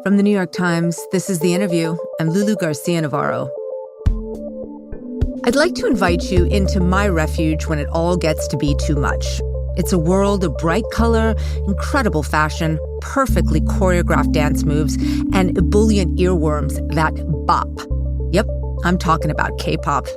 From the New York Times, this is The Interview. I'm Lulu Garcia-Navarro. I'd like to invite you into my refuge when it all gets to be too much. It's a world of bright color, incredible fashion, perfectly choreographed dance moves, and ebullient earworms that bop. Yep, I'm talking about K-pop.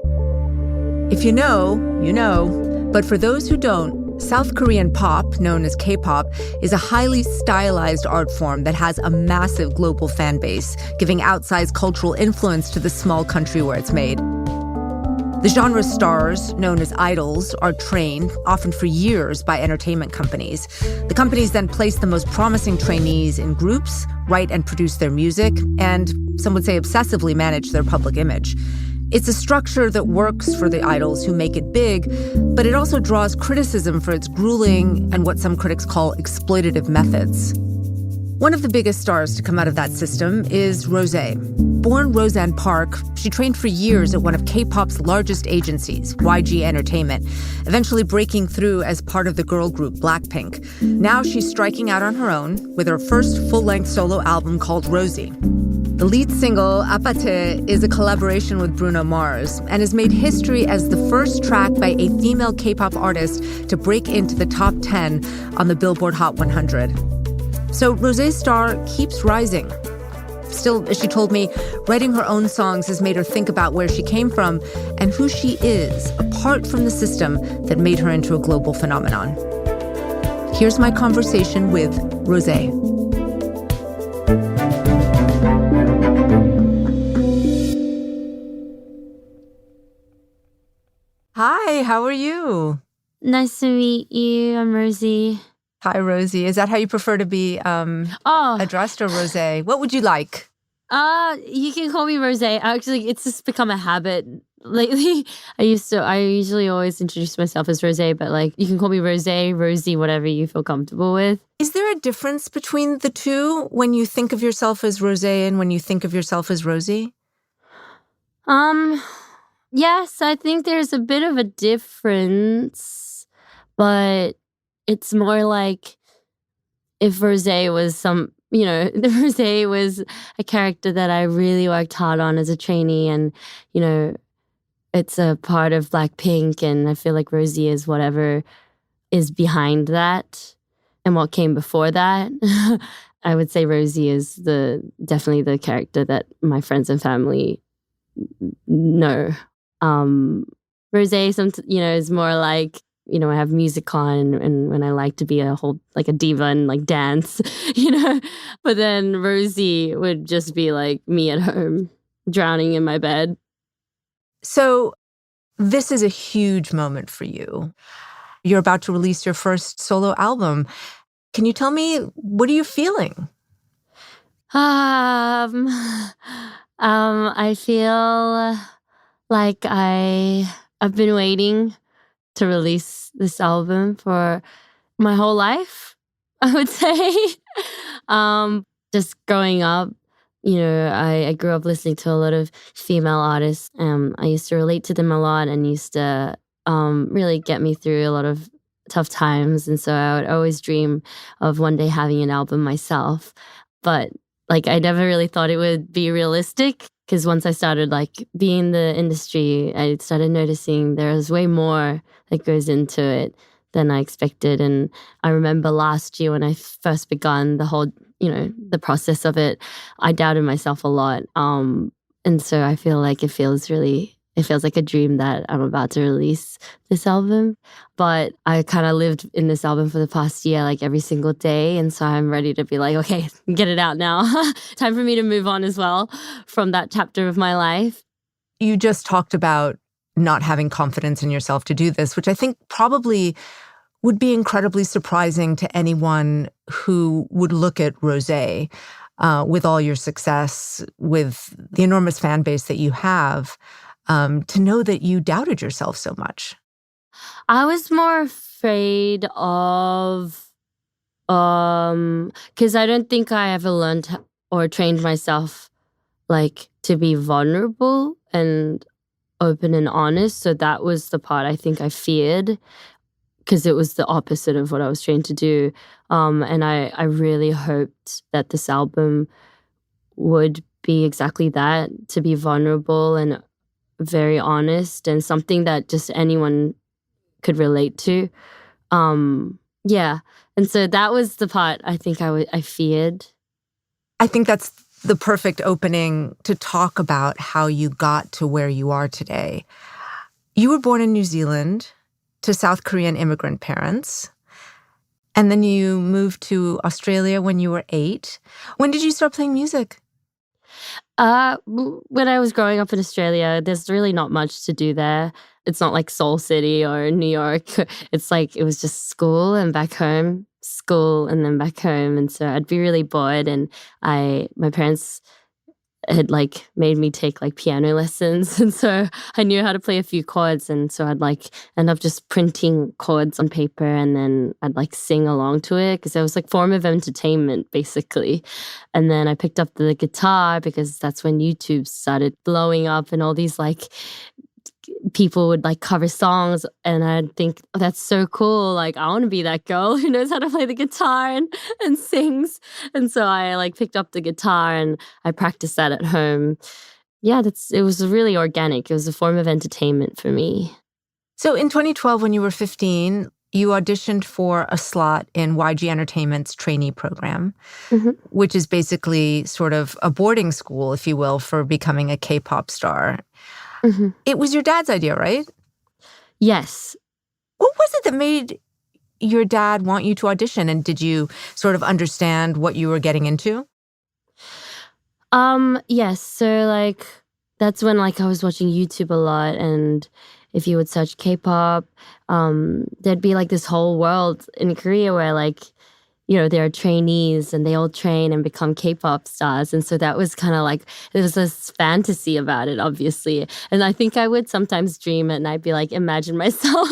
If you know, you know. But for those who don't, South Korean pop, known as K-pop, is a highly stylized art form that has a massive global fan base, giving outsized cultural influence to the small country where it's made. The genre stars, known as idols, are trained, often for years, by entertainment companies. The companies then place the most promising trainees in groups, write and produce their music, and some would say obsessively manage their public image. It's a structure that works for the idols who make it big, but it also draws criticism for its grueling and what some critics call exploitative methods. One of the biggest stars to come out of that system is Rosé. Born Roseanne Park, she trained for years at one of K-pop's largest agencies, YG Entertainment, eventually breaking through as part of the girl group Blackpink. Now she's striking out on her own with her first full-length solo album called Rosie. The lead single, Apate, is a collaboration with Bruno Mars and has made history as the first track by a female K-pop artist to break into the top 10 on the Billboard Hot 100. So Rosé's star keeps rising. Still, as she told me, writing her own songs has made her think about where she came from and who she is, apart from the system that made her into a global phenomenon. Here's my conversation with Rosé. Hi, how are you? Nice to meet you. I'm Rosie. Hi, Rosie. Is that how you prefer to be addressed, or Rosé? What would you like? You can call me Rosé. Actually, it's just become a habit lately. I usually always introduce myself as Rosé, but like you can call me Rosé, Rosie, whatever you feel comfortable with. Is there a difference between the two when you think of yourself as Rosé and when you think of yourself as Rosie? Yes, I think there's a bit of a difference, but it's more like if Rosé was Rosé was a character that I really worked hard on as a trainee, and, it's a part of Blackpink, and I feel like Rosie is whatever is behind that and what came before that. I would say Rosie is definitely the character that my friends and family know. Rosé, is more like, I have music on and when I like to be a diva and like dance, But then Rosie would just be like me at home, drowning in my bed. So this is a huge moment for you. You're about to release your first solo album. Can you tell me, what are you feeling? I feel like I've been waiting to release this album for my whole life, I would say. Just growing up, I grew up listening to a lot of female artists. I used to relate to them a lot and used to really get me through a lot of tough times. And so I would always dream of one day having an album myself. But I never really thought it would be realistic, because once I started being in the industry, I started noticing there was way more that goes into it than I expected. And I remember last year when I first begun the whole, the process of it, I doubted myself a lot. And so I feel like it feels like a dream that I'm about to release this album. But I kind of lived in this album for the past year, every single day. And so I'm ready to be like, okay, get it out now. Time for me to move on as well from that chapter of my life. You just talked about not having confidence in yourself to do this, which I think probably would be incredibly surprising to anyone who would look at Rosé with all your success, with the enormous fan base that you have, to know that you doubted yourself so much. I was more afraid of, because I don't think I ever learned or trained myself to be vulnerable and open and honest. So that was the part I think I feared, because it was the opposite of what I was trained to do. And I really hoped that this album would be exactly that, to be vulnerable and very honest and something that just anyone could relate to. Yeah. And so that was the part I think I feared. I think that's the perfect opening to talk about how you got to where you are today. You were born in New Zealand to South Korean immigrant parents, and then you moved to Australia when you were 8. When did you start playing music? When I was growing up in Australia, there's really not much to do there. It's not like Seoul City or New York. It's like it was just school and back home, school and then back home. And so I'd be really bored. And my parents had like made me take like piano lessons, and so I knew how to play a few chords, and so I'd like end up just printing chords on paper, and then I'd like sing along to it because it was like form of entertainment basically. And then I picked up the guitar because that's when YouTube started blowing up, and all these like people would like cover songs, and I'd think, oh, that's so cool. Like, I want to be that girl who knows how to play the guitar and sings. And so I like picked up the guitar and I practiced that at home. Yeah, it was really organic. It was a form of entertainment for me. So in 2012, when you were 15, you auditioned for a slot in YG Entertainment's trainee program, which is basically sort of a boarding school, if you will, for becoming a K-pop star. It was your dad's idea, right? Yes. What was it that made your dad want you to audition? And did you sort of understand what you were getting into? Yes. So like that's when like I was watching YouTube a lot, and if you would search K-pop, there'd be like this whole world in Korea where like, you know, there are trainees and they all train and become K-pop stars. And so that was kind of like, there was this fantasy about it, obviously. And I think I would sometimes dream it and I'd be like, imagine myself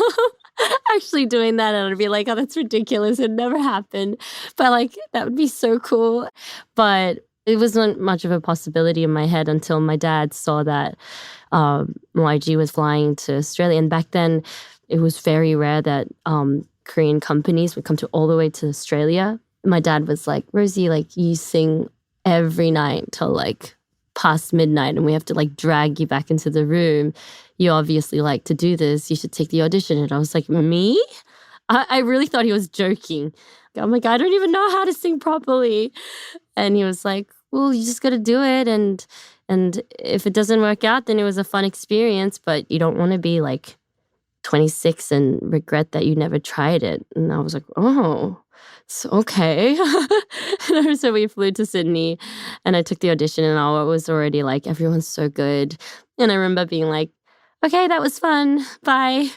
actually doing that. And I'd be like, oh, that's ridiculous. It never happened. But like, that would be so cool. But it wasn't much of a possibility in my head until my dad saw that YG was flying to Australia. And back then, it was very rare that Korean companies would come to all the way to Australia. My dad was like, Rosie, like you sing every night till like past midnight and we have to like drag you back into the room. You obviously like to do this. You should take the audition. And I was like, me? I really thought he was joking. I'm like, I don't even know how to sing properly. And he was like, well, you just got to do it. And if it doesn't work out, then it was a fun experience, but you don't want to be like 26 and regret that you never tried it. And I was like, oh, it's okay. So we flew to Sydney and I took the audition and I was already like, everyone's so good. And I remember being like, okay, that was fun. Bye.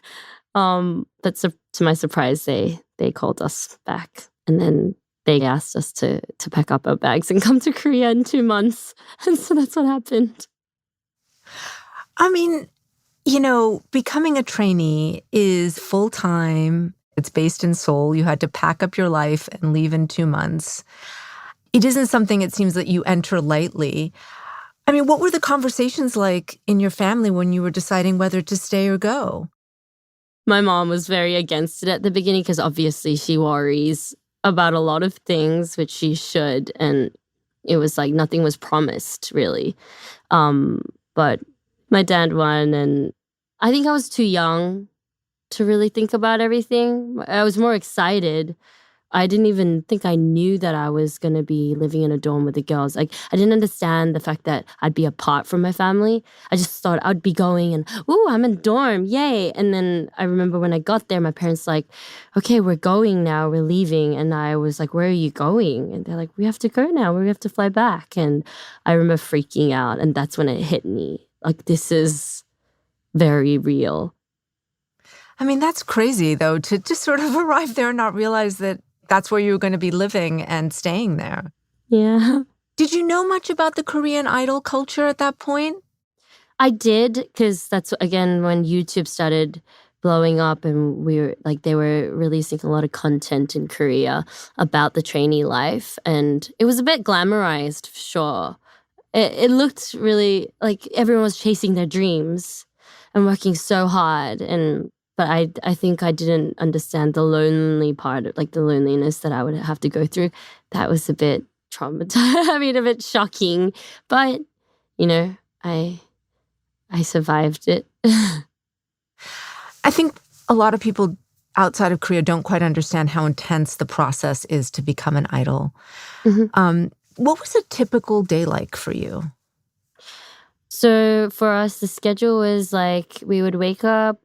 But to my surprise, they called us back and then they asked us to pack up our bags and come to Korea in 2 months. And so that's what happened. I mean, you know, becoming a trainee is full-time. It's based in Seoul. You had to pack up your life and leave in 2 months. It isn't something, it seems, that you enter lightly. I mean, what were the conversations like in your family when you were deciding whether to stay or go? My mom was very against it at the beginning because obviously she worries about a lot of things, which she should. And it was like nothing was promised, really. But my dad won, and I think I was too young to really think about everything. I was more excited. I didn't even think I knew that I was going to be living in a dorm with the girls. Like, I didn't understand the fact that I'd be apart from my family. I just thought I'd be going and, ooh, I'm in a dorm, yay. And then I remember when I got there, my parents like, okay, we're going now, we're leaving. And I was like, where are you going? And they're like, we have to go now, we have to fly back. And I remember freaking out. And that's when it hit me. Like, this is very real. I mean, that's crazy, though, to just sort of arrive there and not realize that that's where you were going to be living and staying there. Yeah. Did you know much about the Korean idol culture at that point? I did, because that's, again, when YouTube started blowing up and they were releasing a lot of content in Korea about the trainee life. And it was a bit glamorized, for sure. It looked really like everyone was chasing their dreams and working so hard. But I think I didn't understand the lonely part, like the loneliness that I would have to go through. That was a bit traumatized. I mean, a bit shocking, but I survived it. I think a lot of people outside of Korea don't quite understand how intense the process is to become an idol. Mhm. What was a typical day like for you? So for us, the schedule was like we would wake up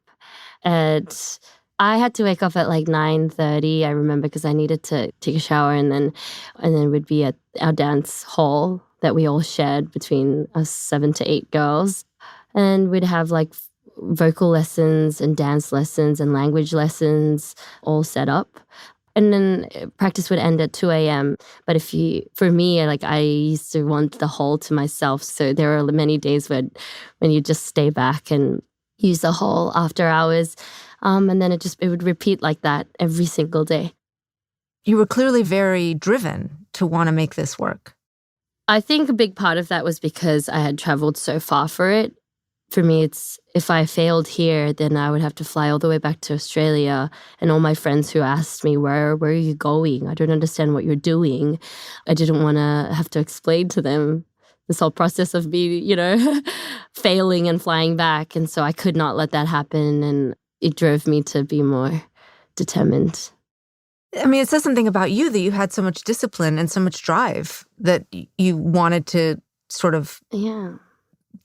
at I had to wake up at like 9:30. I remember because I needed to take a shower and then we'd be at our dance hall that we all shared between us 7 to 8 girls, and we'd have like vocal lessons and dance lessons and language lessons all set up. And then practice would end at 2 a.m. But for me, like I used to want the hall to myself. So there are many days when you just stay back and use the hall after hours. And then it would repeat like that every single day. You were clearly very driven to want to make this work. I think a big part of that was because I had traveled so far for it. For me, it's if I failed here, then I would have to fly all the way back to Australia. And all my friends who asked me, where are you going? I don't understand what you're doing. I didn't want to have to explain to them this whole process of me, failing and flying back. And so I could not let that happen. And it drove me to be more determined. I mean, it says something about you that you had so much discipline and so much drive that you wanted to sort of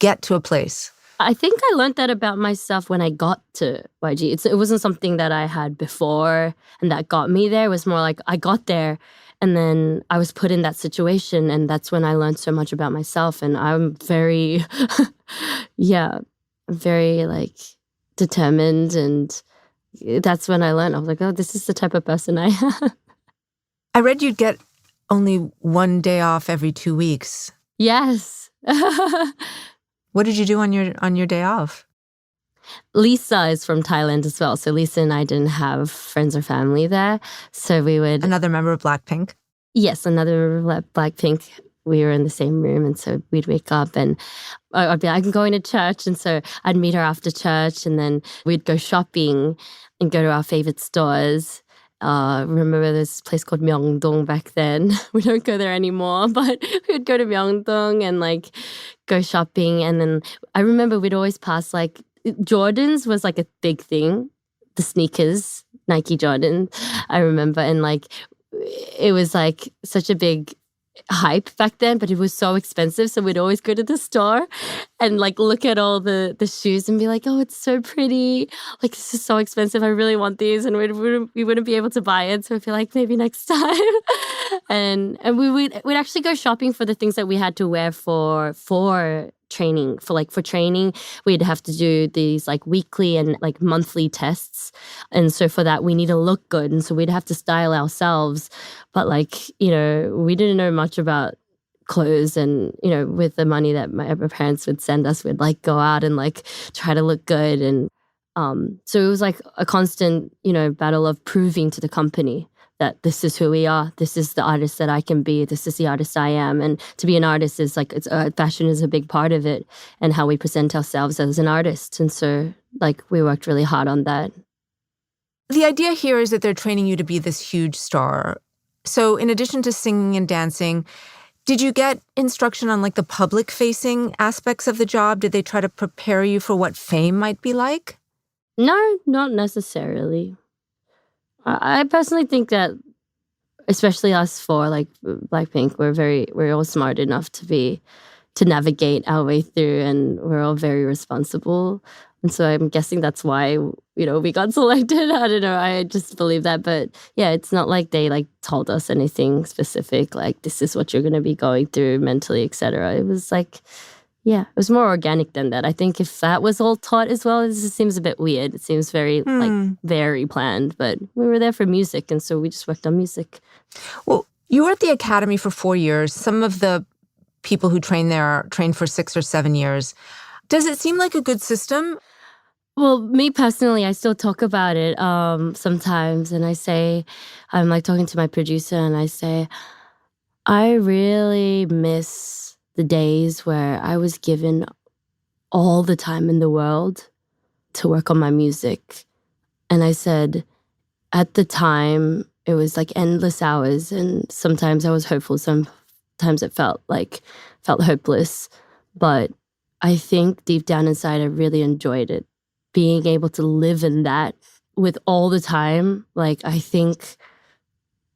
get to a place. I think I learned that about myself when I got to YG. It wasn't something that I had before and that got me there. It was more like I got there and then I was put in that situation, and that's when I learned so much about myself. And I'm very, very like determined, and that's when I learned. I was like, oh, this is the type of person I am. I read you'd get only one day off every 2 weeks. Yes. What did you do on your day off? Lisa is from Thailand as well. So Lisa and I didn't have friends or family there. So we would... Another member of Blackpink? Yes, another member of Blackpink. We were in the same room, and so we'd wake up and I'd be like, I'm going to church. And so I'd meet her after church, and then we'd go shopping and go to our favorite stores. Remember this place called Myeongdong back then. We don't go there anymore, but we'd go to Myeongdong and like go shopping. And then I remember we'd always pass like Jordans was like a big thing. The sneakers, Nike Jordan, I remember. And like it was like such a big hype back then, but it was so expensive. So we'd always go to the store and like look at all the shoes and be like, oh, it's so pretty. Like, this is so expensive. I really want these. And we wouldn't be able to buy it. So I feel like maybe next time. and we'd actually go shopping for the things that we had to wear for training. For training, we'd have to do these like weekly and like monthly tests. And so for that, we need to look good. And so we'd have to style ourselves. But like, we didn't know much about clothes, and with the money that my parents would send us, we'd like go out and like try to look good. And so it was like a constant battle of proving to the company that this is who we are, this is the artist that I can be, this is the artist I am. And to be an artist is like fashion is a big part of it, and how we present ourselves as an artist. And so like we worked really hard on that. The idea here is that they're training you to be this huge star. So in addition to singing and dancing, did you get instruction on like the public-facing aspects of the job? Did they try to prepare you for what fame might be like? No, not necessarily. I personally think that, especially us four, like Blackpink, we're all smart enough to navigate our way through, and we're all very responsible. And so I'm guessing that's why, we got selected. I don't know. I just believe that. But yeah, it's not like they like told us anything specific, like this is what you're going to be going through mentally, etc. It was like, it was more organic than that. I think if that was all taught as well, it just seems a bit weird. It seems very very planned. But we were there for music, and so we just worked on music. Well, you were at the academy for 4 years. Some of the people who train there trained for 6 or 7 years. Does it seem like a good system? Well, me personally, I still talk about it sometimes, and I say, I'm like talking to my producer, and I say, I really miss the days where I was given all the time in the world to work on my music. And I said, at the time, it was like endless hours, and sometimes I was hopeful, Times it felt hopeless. But I think deep down inside, I really enjoyed it. Being able to live in that with all the time, like, I think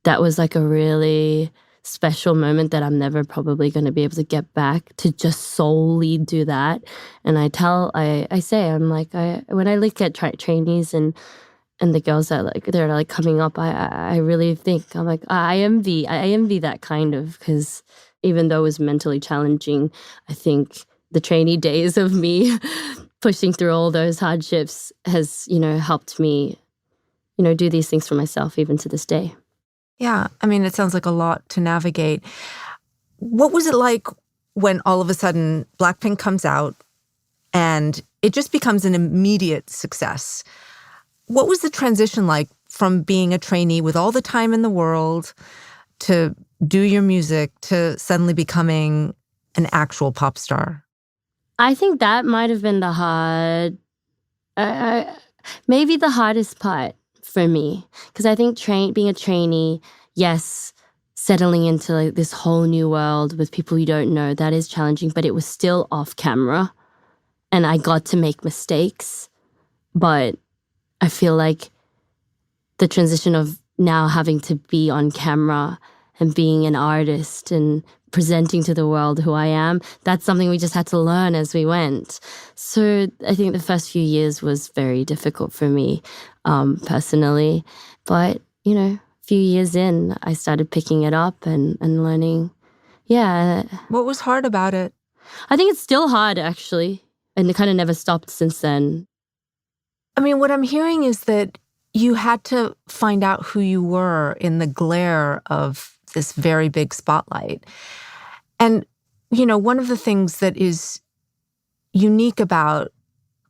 that was like a really special moment that I'm never probably going to be able to get back, to just solely do that. And I say, I'm like, when I look at trainees and the girls that like they're like coming up, I really think I'm like, I envy that kind of, because even though it was mentally challenging, I think the trainee days of me pushing through all those hardships has, helped me, do these things for myself even to this day. Yeah, I mean, it sounds like a lot to navigate. What was it like when all of a sudden Blackpink comes out and it just becomes an immediate success? What was the transition like from being a trainee with all the time in the world to do your music to suddenly becoming an actual pop star? I think that might have been maybe the hardest part for me, because I think being a trainee, yes, settling into like this whole new world with people you don't know, that is challenging, but it was still off camera and I got to make mistakes. But I feel like the transition of now having to be on camera and being an artist and presenting to the world who I am, that's something we just had to learn as we went. So I think the first few years was very difficult for me personally. But, a few years in, I started picking it up and learning. Yeah. What was hard about it? I think it's still hard, actually. And it kind of never stopped since then. I mean, what I'm hearing is that you had to find out who you were in the glare of this very big spotlight. And, one of the things that is unique about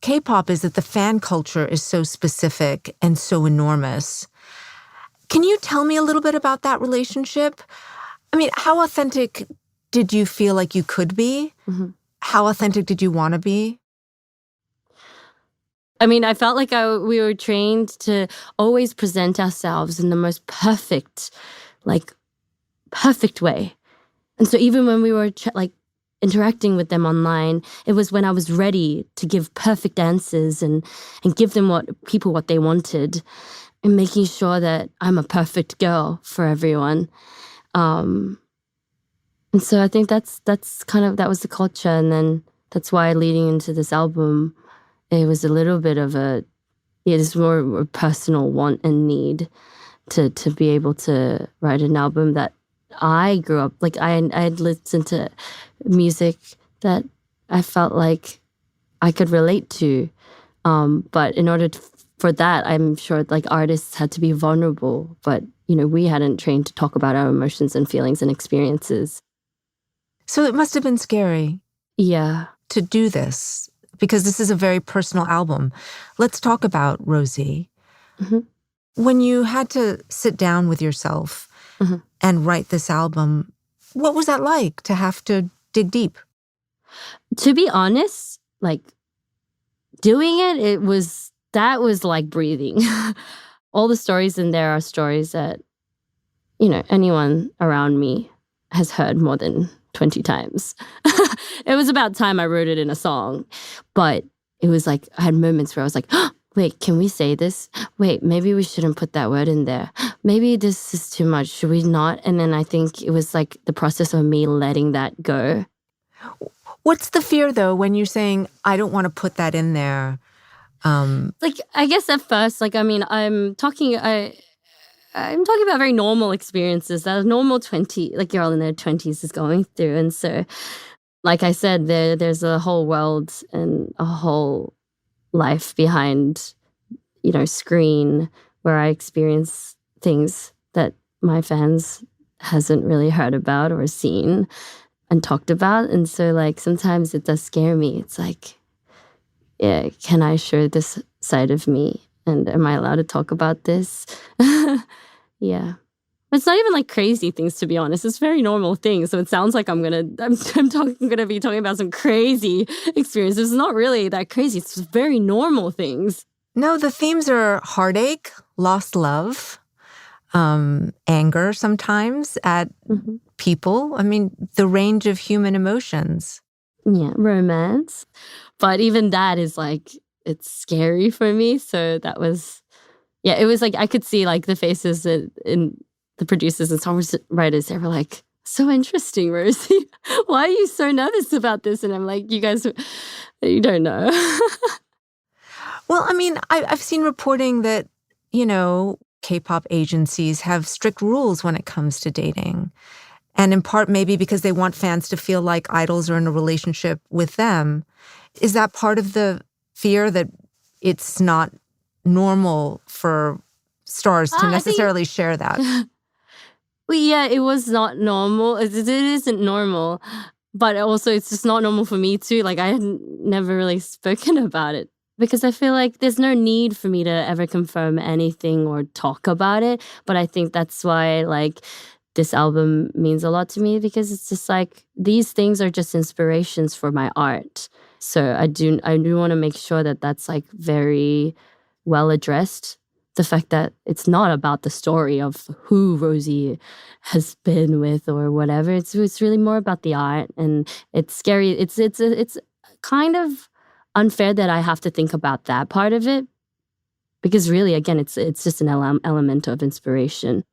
K-pop is that the fan culture is so specific and so enormous. Can you tell me a little bit about that relationship? I mean, how authentic did you feel like you could be? Mm-hmm. How authentic did you want to be? I mean, I felt like we were trained to always present ourselves in the most perfect way. And so even when we were interacting with them online, it was when I was ready to give perfect answers and give them what they wanted, and making sure that I'm a perfect girl for everyone. And so I think that was the culture. And then that's why leading into this album, it was a little bit of this more personal want and need to be able to write an album that I grew up, I had listened to music that I felt like I could relate to. But in order for that, I'm sure artists had to be vulnerable. But, we hadn't trained to talk about our emotions and feelings and experiences. So it must have been scary. Yeah. To do this, because this is a very personal album. Let's talk about Rosé. Mm-hmm. When you had to sit down with yourself and write this album, what was that like to have to dig deep? To be honest, doing it was like breathing. All the stories in there are stories that, anyone around me has heard more than 20 times. It was about time I wrote it in a song. But it was I had moments where I was like, oh, wait, can we say this? Wait, maybe we shouldn't put that word in there. Maybe this is too much. Should we not? And then I think it was the process of me letting that go. What's the fear, though, when you're saying, I don't want to put that in there? I guess at first, I'm talking about very normal experiences that a normal girl in their 20s is going through. And so, like I said, there's a whole world and a whole life behind, screen, where I experience things that my fans hasn't really heard about or seen and talked about. And so sometimes it does scare me. It's yeah, can I share this side of me? And am I allowed to talk about this? Yeah. It's not even crazy things, to be honest. It's very normal things. So it sounds like I'm gonna be talking about some crazy experiences. It's not really that crazy. It's just very normal things. No, the themes are heartache, lost love, anger sometimes at people. I mean, the range of human emotions. Yeah, romance. But even that is like, it's scary for me. So that was, yeah, it was like I could see like the faces in the producers and songwriters. They were like, so interesting, Rosie. Why are you so nervous about this? And I'm like, you guys, you don't know. Well, I mean, I've seen reporting that, K-pop agencies have strict rules when it comes to dating. And in part, maybe because they want fans to feel like idols are in a relationship with them. Is that part of the fear that it's not normal for stars to I think necessarily share that? well, yeah, it was not normal. It isn't normal, but also it's just not normal for me too. Like I had never really spoken about it because I feel like there's no need for me to ever confirm anything or talk about it. But I think that's why like this album means a lot to me because it's just like these things are just inspirations for my art. So I do want to make sure that that's like very well addressed. The fact that it's not about the story of who Rosie has been with or whatever. It's really more about the art, and it's scary. It's kind of unfair that I have to think about that part of it because really, again, it's just an element of inspiration.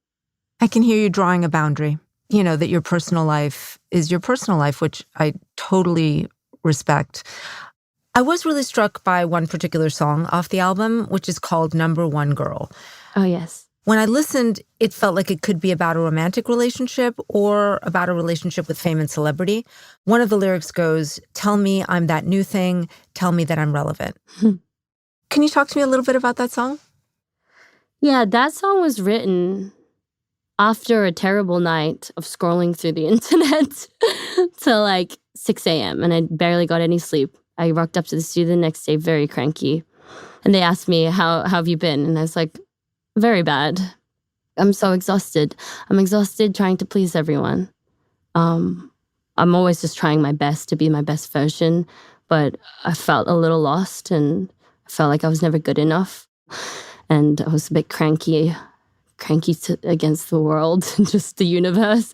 I can hear you drawing a boundary, that your personal life is your personal life, which I totally respect. I was really struck by one particular song off the album, which is called Number One Girl. Oh yes. When I listened, it felt like it could be about a romantic relationship or about a relationship with fame and celebrity. One of the lyrics goes, "Tell me I'm that new thing. Tell me that I'm relevant." Can you talk to me a little bit about that song? Yeah, that song was written after a terrible night of scrolling through the internet till like 6 a.m. and I barely got any sleep. I rocked up to the studio the next day very cranky. And they asked me, how have you been? And I was like, very bad. I'm so exhausted. I'm exhausted trying to please everyone. I'm always just trying my best to be my best version, but I felt a little lost and I felt like I was never good enough. And I was a bit cranky against the world and just the universe.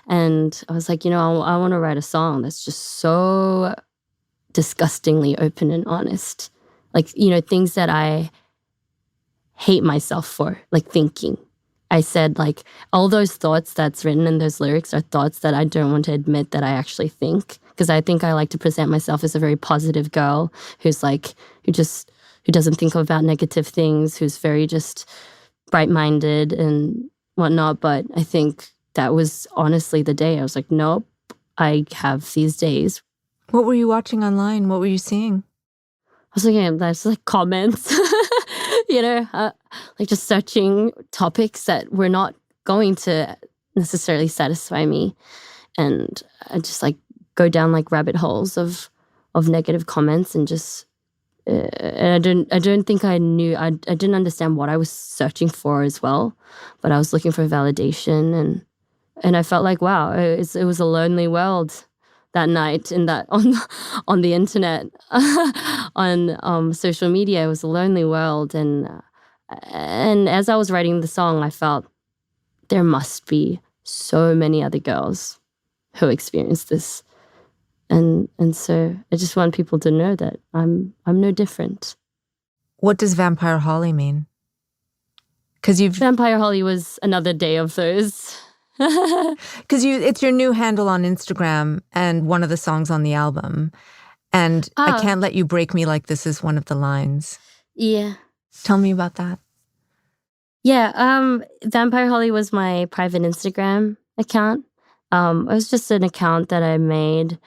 And I was like, I want to write a song that's just so disgustingly open and honest. Like, things that I hate myself for, like thinking. I said, like, all those thoughts that's written in those lyrics are thoughts that I don't want to admit that I actually think. Because I think I like to present myself as a very positive girl who's like, who doesn't think about negative things, who's very just bright-minded and whatnot. But I think that was honestly the day I was like, nope, I have these days. What were you watching online? What were you seeing? I was looking at that's like comments, like just searching topics that were not going to necessarily satisfy me, and I just like go down like rabbit holes of negative comments and just. And I don't think I knew. I didn't understand what I was searching for as well, but I was looking for validation, and I felt like wow, it was a lonely world that night in that on the internet on social media. It was a lonely world, and as I was writing the song, I felt there must be so many other girls who experienced this, and so I just want people to know that I'm no different. What does Vampire Holly mean? Because Vampire Holly was another day of those. Because it's your new handle on Instagram and one of the songs on the album. And I can't let you break me like this is one of the lines. Yeah. Tell me about that. Yeah, Vampire Holly was my private Instagram account. It was just an account that I made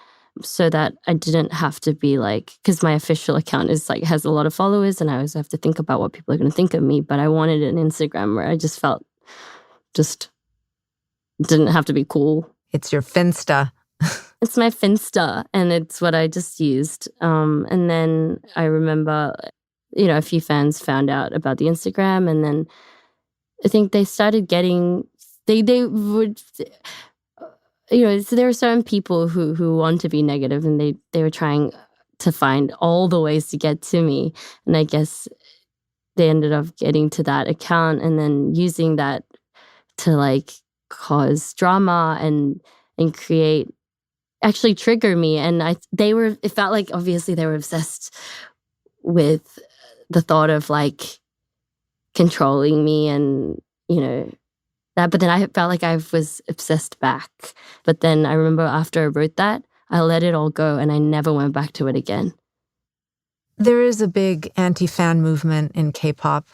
so that I didn't have to be like, because my official account is like has a lot of followers and I always have to think about what people are going to think of me. But I wanted an Instagram where I just felt just didn't have to be cool. It's your Finsta. It's my Finsta, and it's what I just used. And then I remember, a few fans found out about the Instagram, and then I think they started getting, they would, so there are certain people who want to be negative, and they were trying to find all the ways to get to me. And I guess they ended up getting to that account and then using that to like cause drama and create, actually trigger me. And it felt like obviously they were obsessed with the thought of like controlling me and, that. But then I felt like I was obsessed back. But then I remember after I wrote that, I let it all go and I never went back to it again. There is a big anti-fan movement in K-pop,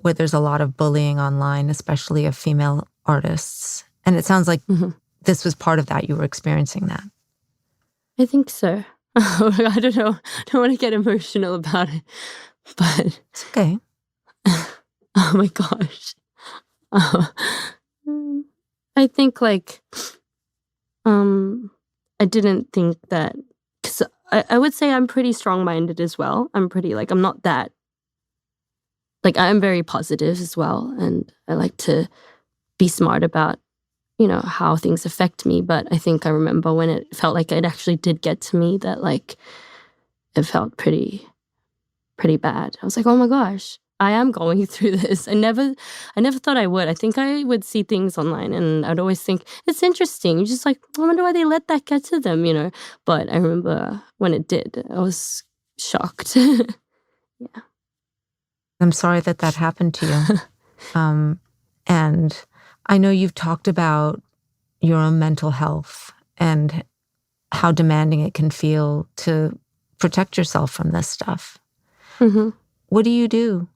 where there's a lot of bullying online, especially of female artists. And it sounds like this was part of that. You were experiencing that. I think so. I don't know. I don't want to get emotional about it, but it's okay. Oh my gosh. I think like, I didn't think that, because I would say I'm pretty strong-minded as well. I'm not that, like I'm very positive as well. And I like to be smart about, how things affect me. But I think I remember when it felt like it actually did get to me, that like it felt pretty bad. I was like, oh my gosh, I am going through this. I never thought I would. I think I would see things online and I'd always think, it's interesting. You're just like, I wonder why they let that get to them, But I remember when it did, I was shocked. Yeah. I'm sorry that happened to you. And I know you've talked about your own mental health and how demanding it can feel to protect yourself from this stuff. What do you do?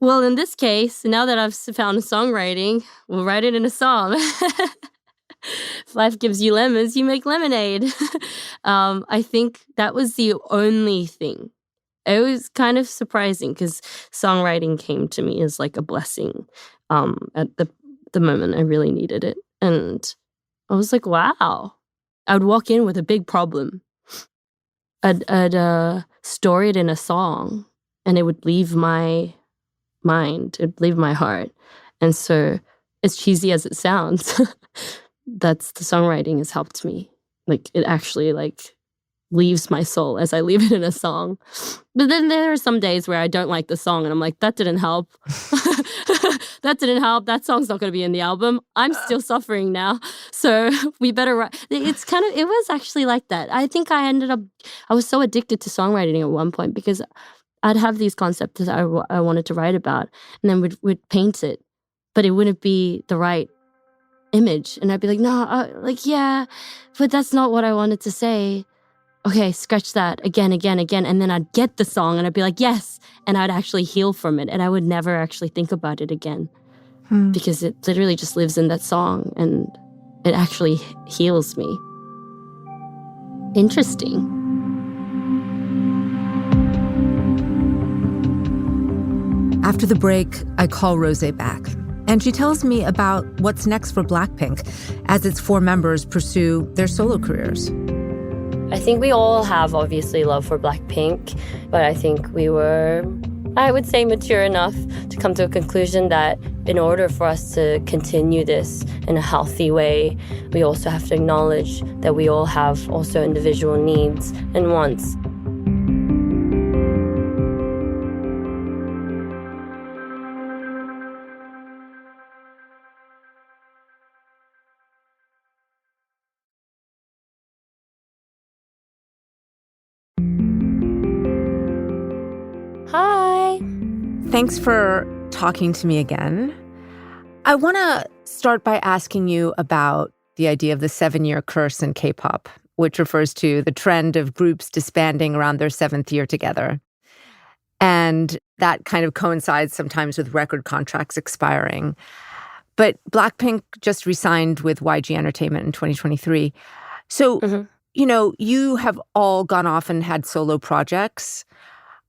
Well, in this case, now that I've found songwriting, we'll write it in a song. If life gives you lemons, you make lemonade. I think that was the only thing. It was kind of surprising because songwriting came to me as like a blessing at the moment I really needed it. And I was like, wow. I would walk in with a big problem. I'd store it in a song and it would leave my mind, it'd leave my heart. And so, as cheesy as it sounds, that's the songwriting has helped me. Like, it actually like leaves my soul as I leave it in a song. But then there are some days where I don't like the song and I'm like, that didn't help. That didn't help. That song's not going to be in the album. I'm still suffering now. So we better write. It was actually like that. I think I was so addicted to songwriting at one point because I'd have these concepts that I wanted to write about and then we'd paint it, but it wouldn't be the right image. And I'd be like, no, yeah, but that's not what I wanted to say. Okay, scratch that again. And then I'd get the song and I'd be like, yes. And I'd actually heal from it. And I would never actually think about it again because it literally just lives in that song and it actually heals me. Interesting. After the break, I call Rosé back. And she tells me about what's next for Blackpink as its 4 members pursue their solo careers. I think we all have, obviously, love for Blackpink, but I think we were, I would say, mature enough to come to a conclusion that in order for us to continue this in a healthy way, we also have to acknowledge that we all have also individual needs and wants. Hi. Thanks for talking to me again. I want to start by asking you about the idea of the 7-year curse in K-pop, which refers to the trend of groups disbanding around their 7th year together. And that kind of coincides sometimes with record contracts expiring. But Blackpink just re-signed with YG Entertainment in 2023. So, you have all gone off and had solo projects.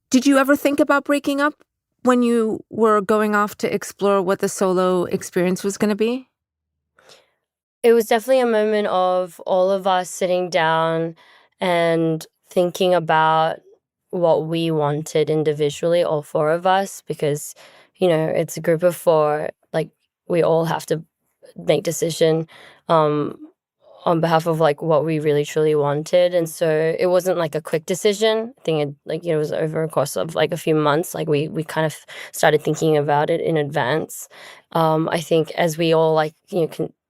Did you ever think about breaking up when you were going off to explore what the solo experience was going to be? It was definitely a moment of all of us sitting down and thinking about what we wanted individually, all 4 of us, because, it's a group of 4, like we all have to make decision on behalf of like what we really truly wanted. And so it wasn't like a quick decision. I think it was over a course of like a few months. Like we kind of started thinking about it in advance. I think as we all like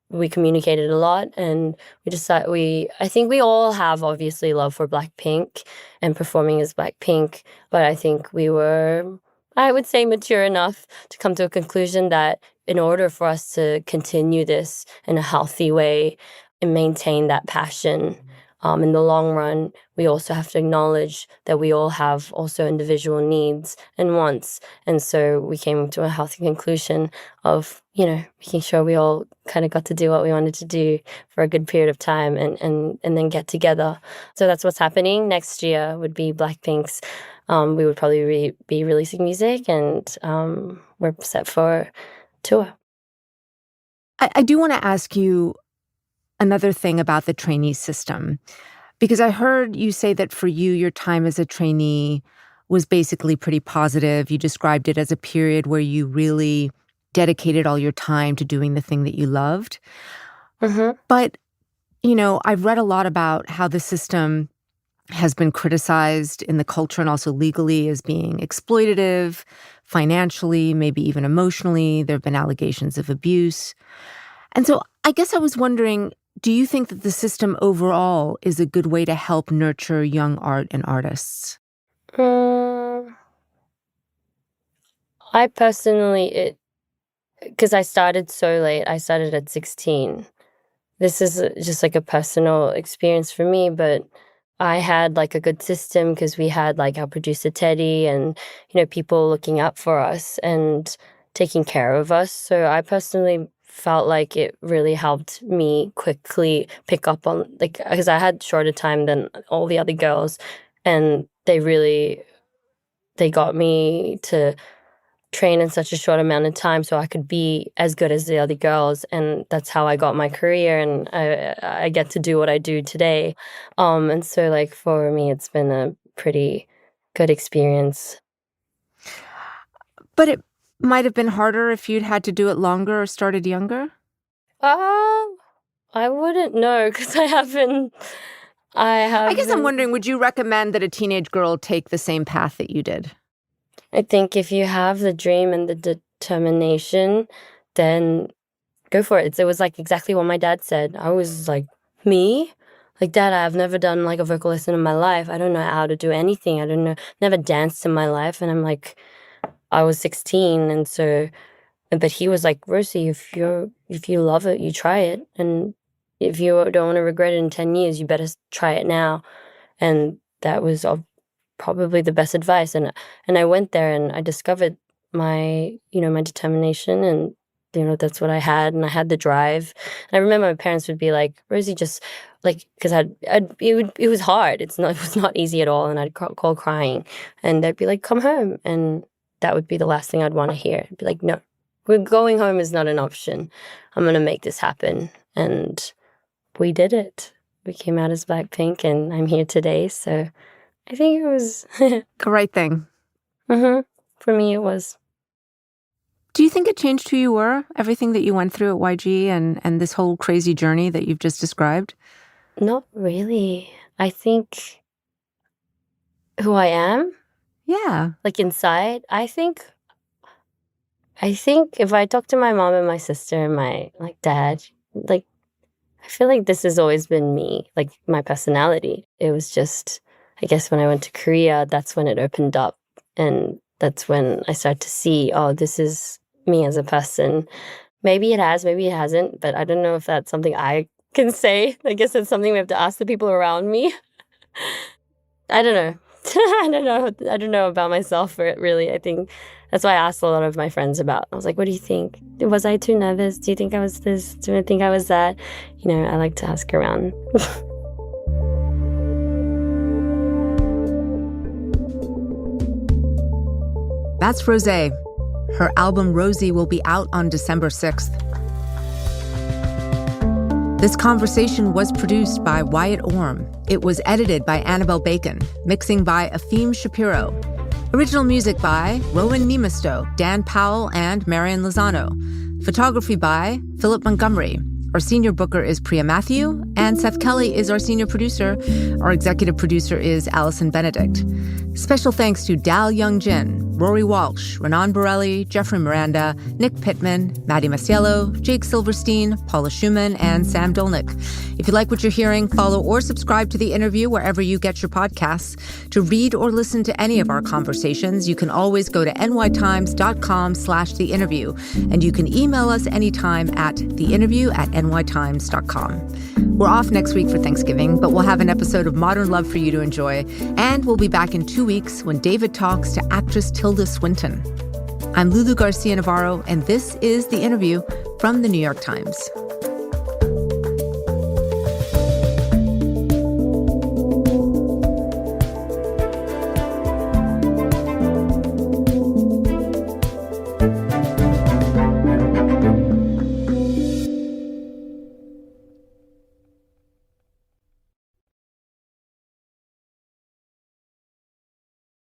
we communicated a lot, and I think we all have obviously love for Blackpink and performing as Blackpink, but I think we were, I would say, mature enough to come to a conclusion that in order for us to continue this in a healthy way and maintain that passion in the long run, we also have to acknowledge that we all have also individual needs and wants. And so we came to a healthy conclusion of, making sure we all kind of got to do what we wanted to do for a good period of time and then get together. So that's what's happening. Next year would be Blackpink's. We would probably be releasing music, and we're set for tour. I do want to ask you another thing about the trainee system, because I heard you say that for you, your time as a trainee was basically pretty positive. You described it as a period where you really dedicated all your time to doing the thing that you loved. Mm-hmm. But, I've read a lot about how the system has been criticized in the culture and also legally as being exploitative, financially, maybe even emotionally. There have been allegations of abuse. And so I guess I was wondering, do you think that the system overall is a good way to help nurture young art and artists? I personally, because I started so late, I started at 16. This is just like a personal experience for me, but I had like a good system because we had like our producer Teddy and, people looking up for us and taking care of us. So I personally felt like it really helped me quickly pick up on, like, because I had shorter time than all the other girls, and they got me to train in such a short amount of time so I could be as good as the other girls, and that's how I got my career, and I get to do what I do today. And so like for me, it's been a pretty good experience. But it might have been harder if you'd had to do it longer or started younger? I wouldn't know because I haven't. I guess I'm wondering, would you recommend that a teenage girl take the same path that you did? I think if you have the dream and the determination, then go for it. It was like exactly what my dad said. I was like, me? Like, Dad, I've never done like a vocal lesson in my life. I don't know how to do anything. I don't know, never danced in my life. And I'm like, I was 16. And so, but he was like, Rosie, if you love it, you try it. And if you don't want to regret it in 10 years, you better try it now. And that was probably the best advice. And I went there and I discovered my determination, and that's what I had, and I had the drive. And I remember my parents would be like, Rosie, just like, because it was hard. It was not easy at all, and I'd call crying, and they'd be like, come home, and that would be the last thing I'd want to hear. I'd be like, no, going home is not an option. I'm gonna make this happen, and we did it. We came out as Blackpink, and I'm here today. So I think it was the right thing. Mm-hmm. For me, it was. Do you think it changed who you were? Everything that you went through at YG and this whole crazy journey that you've just described? Not really. I think who I am? Yeah. Like inside? I think if I talk to my mom and my sister and my dad, like I feel like this has always been me, like my personality. It was just, I guess when I went to Korea, that's when it opened up. And that's when I started to see, oh, this is me as a person. Maybe it has, maybe it hasn't, but I don't know if that's something I can say. I guess it's something we have to ask the people around me. I don't know. I don't know about myself for it, really. I think that's why I asked a lot of my friends about. I was like, what do you think? Was I too nervous? Do you think I was this? Do I think I was that? I like to ask around. That's Rosé. Her album Rosie will be out on December 6th. This conversation was produced by Wyatt Orm. It was edited by Annabelle Bacon, mixing by Afim Shapiro. Original music by Rowan Nemisto, Dan Powell, and Marian Lozano. Photography by Philip Montgomery. Our senior booker is Priya Matthew, And Seth Kelly is our senior producer. Our executive producer is Allison Benedict. Special thanks to Dal Young-jin, Rory Walsh, Renan Borelli, Jeffrey Miranda, Nick Pittman, Maddie Masiello, Jake Silverstein, Paula Schumann, and Sam Dolnick. If you like what you're hearing, follow or subscribe to The Interview wherever you get your podcasts. To read or listen to any of our conversations, you can always go to nytimes.com/theinterview, and you can email us anytime at theinterview@nytimes.com. We're off next week for Thanksgiving, but we'll have an episode of Modern Love for you to enjoy, and we'll be back in 2 weeks when David talks to actress Tilda Swinton. I'm Lulu Garcia Navarro, and this is The Interview from The New York Times.